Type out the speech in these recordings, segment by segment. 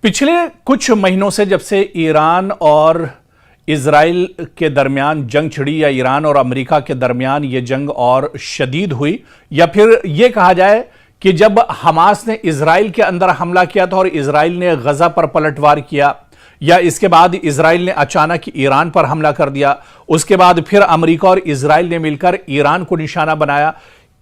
पिछले कुछ महीनों से जब से ईरान और इजराइल के दरमियान जंग छिड़ी या ईरान और अमेरिका के दरमियान ये जंग और शदीद हुई, या फिर ये कहा जाए कि जब हमास ने इजराइल के अंदर हमला किया था और इजराइल ने गजा पर पलटवार किया, या इसके बाद इजराइल ने अचानक ईरान पर हमला कर दिया, उसके बाद फिर अमेरिका और इजराइल ने मिलकर ईरान को निशाना बनाया।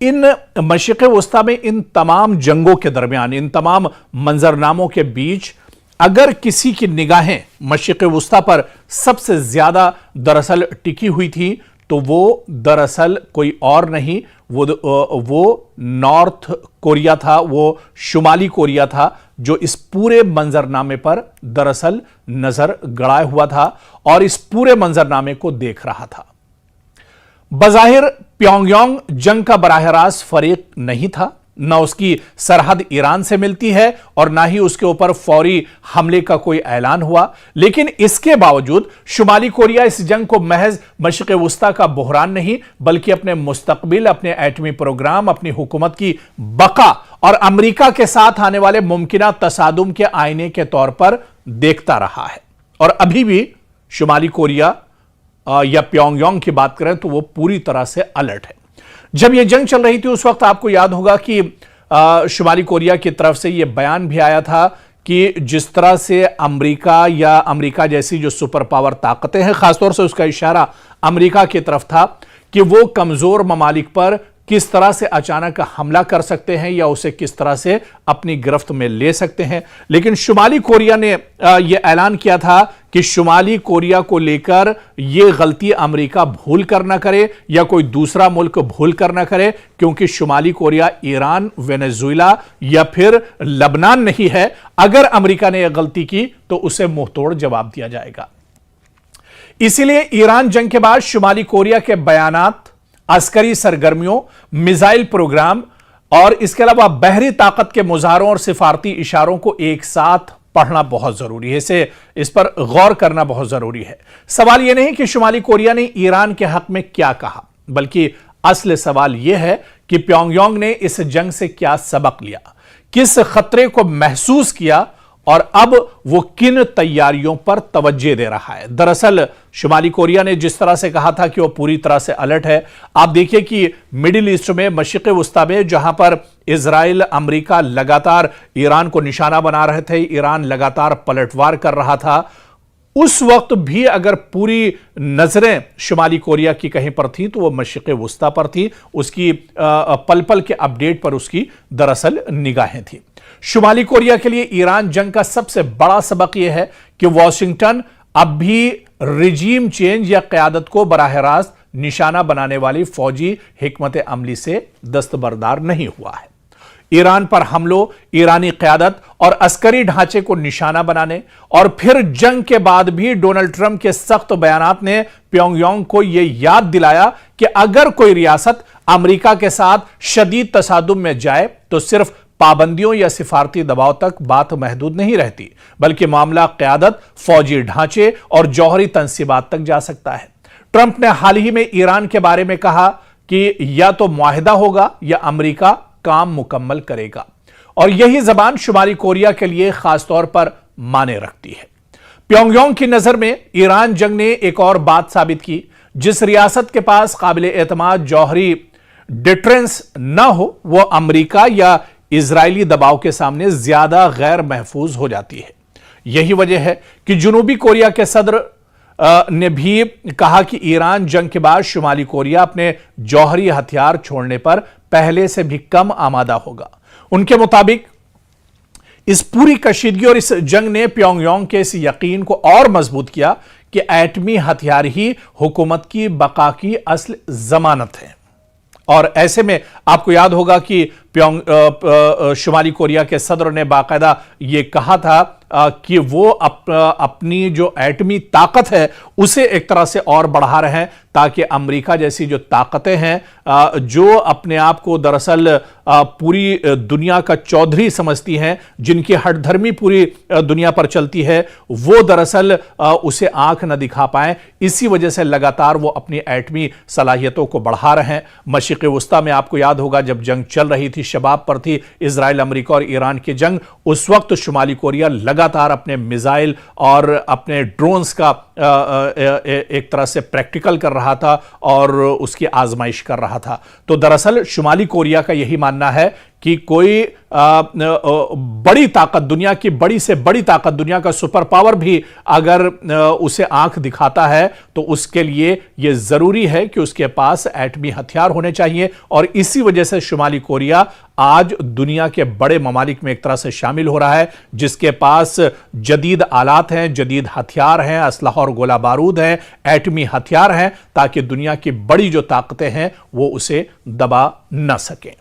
इन मशरिक़ वस्ता में इन तमाम जंगों के दरमियान, इन तमाम मंजरनामों के बीच अगर किसी की निगाहें मशरिक़ वस्ता पर सबसे ज्यादा दरअसल टिकी हुई थी तो वो दरअसल कोई और नहीं, वो नॉर्थ कोरिया था, वो शुमाली कोरिया था, जो इस पूरे मंजरनामे पर दरअसल नजर गड़ाए हुआ था और इस पूरे मंजरनामे को देख रहा था। बज़ाहिर प्योंगयांग जंग का बराह रास्त फरीक नहीं था, न उसकी सरहद ईरान से मिलती है और ना ही उसके ऊपर फौरी हमले का कोई ऐलान हुआ, लेकिन इसके बावजूद शुमाली कोरिया इस जंग को महज मशरिक़ वस्ता का बहरान नहीं बल्कि अपने मुस्तकबिल, अपने एटमी प्रोग्राम, अपनी हुकूमत की बका और अमेरिका के साथ आने वाले मुमकिना तसादुम के आईने के तौर पर देखता रहा है। और अभी भी शुमाली कोरिया या प्योंगयांग की बात करें तो वो पूरी तरह से अलर्ट है। जब यह जंग चल रही थी उस वक्त आपको याद होगा कि शुमाली कोरिया की तरफ से यह बयान भी आया था कि जिस तरह से अमेरिका या अमेरिका जैसी जो सुपर पावर ताकतें हैं, खासतौर से उसका इशारा अमेरिका की तरफ था कि वो कमजोर ममालिक पर किस तरह से अचानक हमला कर सकते हैं या उसे किस तरह से अपनी गिरफ्त में ले सकते हैं। लेकिन शुमाली कोरिया ने यह ऐलान किया था कि शुमाली कोरिया को लेकर यह गलती अमेरिका भूल कर ना करे या कोई दूसरा मुल्क भूल कर ना करे, क्योंकि शुमाली कोरिया ईरान, वेनेजुएला या फिर लबनान नहीं है। अगर अमेरिका ने यह गलती की तो उसे मुंहतोड़ जवाब दिया जाएगा। इसीलिए ईरान जंग के बाद शुमाली कोरिया के बयानात, अस्करी सरगर्मियों, मिसाइल प्रोग्राम और इसके अलावा बहरी ताकत के मुजाहरों और सिफारती इशारों को एक साथ पढ़ना बहुत जरूरी है, इस पर गौर करना बहुत जरूरी है। सवाल यह नहीं कि शुमाली कोरिया ने ईरान के हक में क्या कहा, बल्कि असल सवाल यह है कि प्योंगयांग ने इस जंग से क्या सबक लिया, किस खतरे को महसूस किया और अब वो किन तैयारियों पर तवज्जो दे रहा है। दरअसल शुमाली कोरिया ने जिस तरह से कहा था कि वो पूरी तरह से अलर्ट है, आप देखिए कि मिडिल ईस्ट में, मशरिक़ वस्ता में, जहां पर इजराइल, अमेरिका लगातार ईरान को निशाना बना रहे थे, ईरान लगातार पलटवार कर रहा था, उस वक्त भी अगर पूरी नजरें शुमाली कोरिया की कहीं पर थी तो वो मशरिक़ वस्ता पर थी, उसकी पल पल के अपडेट पर उसकी दरअसल निगाहें थी। शुमाली कोरिया के लिए ईरान जंग का सबसे बड़ा सबक यह है कि वॉशिंगटन अब भी रिजीम चेंज या क़यादत को बराह रास्त निशाना बनाने वाली फौजी हिकमत अमली से दस्तबरदार नहीं हुआ है। ईरान पर हमलों, ईरानी क़यादत और अस्करी ढांचे को निशाना बनाने और फिर जंग के बाद भी डोनाल्ड ट्रंप के सख्त बयानात ने प्योंगयांग को यह याद दिलाया कि अगर कोई रियासत अमेरिका के साथ शदीद तसादुम में जाए तो सिर्फ पाबंदियों या सिफारती दबाव तक बात महदूद नहीं रहती, बल्कि मामला क़यादत, फौजी ढांचे और जौहरी तंसीबात तक जा सकता है। ट्रंप ने हाल ही में ईरान के बारे में कहा कि या तो मुआहिदा होगा या अमेरिका काम मुकम्मल करेगा, और यही जबान शुमाली कोरिया के लिए खासतौर पर माने रखती है। प्योंगयांग की नजर में ईरान जंग ने एक और बात साबित की, जिस रियासत के पास काबिल एतमाद जौहरी डिटरेंस न हो वो अमेरिका या इजरायली दबाव के सामने ज्यादा गैर महफूज हो जाती है। यही वजह है कि जनूबी कोरिया के सदर ने भी कहा कि ईरान जंग के बाद शुमाली कोरिया अपने जौहरी हथियार छोड़ने पर पहले से भी कम आमादा होगा। उनके मुताबिक इस पूरी कशीदगी और इस जंग ने प्योंगयांग के इस यकीन को और मजबूत किया कि एटमी हथियार ही हुकूमत की बका की असल जमानत है। और ऐसे में आपको याद होगा कि शुमाली कोरिया के सदर ने बाकायदा यह कहा था कि वो अपनी जो एटमी ताकत है उसे एक तरह से और बढ़ा रहे हैं, ताकि अमेरिका जैसी जो ताकतें हैं जो अपने आप को दरअसल पूरी दुनिया का चौधरी समझती हैं, जिनकी हठधर्मी पूरी दुनिया पर चलती है, वो दरअसल उसे आंख न दिखा पाए। इसी वजह से लगातार वो अपनी एटमी सलाहियतों को बढ़ा रहे हैं। मशरिक़ वस्ता में आपको याद होगा जब जंग चल रही थी शबाब पर थी इजराइल, अमेरिका और ईरान की जंग, उस वक्त शुमाली कोरिया लगातार अपने मिसाइल और अपने ड्रोन्स का एक तरह से प्रैक्टिकल कर रहा था और उसकी आजमाइश कर रहा था। तो दरअसल शुमाली कोरिया का यही मानना है कि कोई बड़ी ताकत, दुनिया की बड़ी से बड़ी ताकत, दुनिया का सुपर पावर भी अगर उसे आंख दिखाता है तो उसके लिए यह जरूरी है कि उसके पास एटमी हथियार होने चाहिए। और इसी वजह से शुमाली कोरिया आज दुनिया के बड़े ममालिक में एक तरह से शामिल हो रहा है, जिसके पास जदीद आलात हैं, जदीद हथियार हैं, असलहा और गोला बारूद हैं, एटमी हथियार हैं, ताकि दुनिया की बड़ी जो ताकतें हैं वो उसे दबा न सकें।